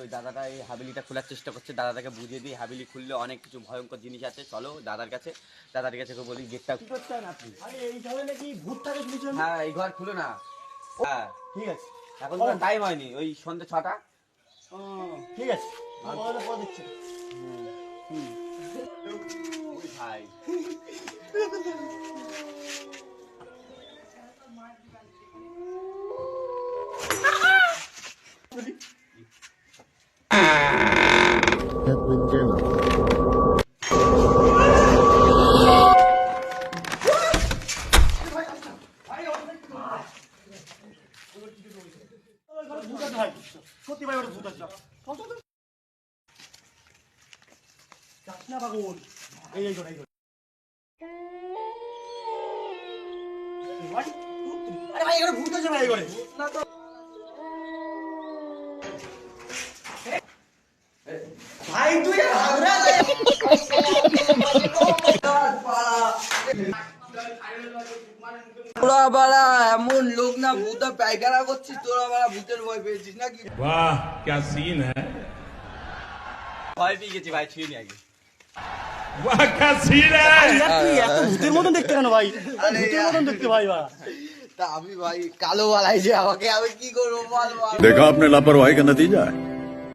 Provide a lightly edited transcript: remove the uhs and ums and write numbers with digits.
ওই দাদাটা এই হাবিলিটা খোলার চেষ্টা করছে, দাদাটাকে বুঝিয়ে দিই হাবিলি খুললে অনেক কিছু ভয়ঙ্কর জিনিস আছে। চলো দাদার কাছে বলি গেটটা কি করছেন আপনি? আরে এই ঘরে নাকি ভূত থাকে শুনেছেন? হ্যাঁ এই ঘর খুলো না। হ্যাঁ ঠিক আছে। এখন তো টাইম হয়নি, ওই সন্ধ্যে 6টা। ও ঠিক আছে। আমাদের পর দিচ্ছে। ওই ভাই ভূত আছে ভাই। সত্যি ভাই ওটা ভূত আছে। যাস না পাগল। এই ঘরে এই ঘরে। ভাই, আরে ভাই এখানে ভূত আছে ভাই এই ঘরে। না তো ভাই তুই হাগরা দে। তোরা বাড়া এমন লোক না ভূতে পায়খানা করছিস, তোরা বাড়া ভূতের ভয় পেয়েছিস নাকি? वाह क्या सीन है। ভয় পেয়ে গেছি ভাই, ছুঁয়ে নি আগে। वाह क्या सीन है। তুই এত ভূতের মতন দেখতে কেন ভাই? ভূতের মতন দেখতে ভাই বা। তা আমি ভাই কালো বালাই যে আমাকে আমি কি করবো বল বল। देखा आपने लापरवाही का नतीजा है।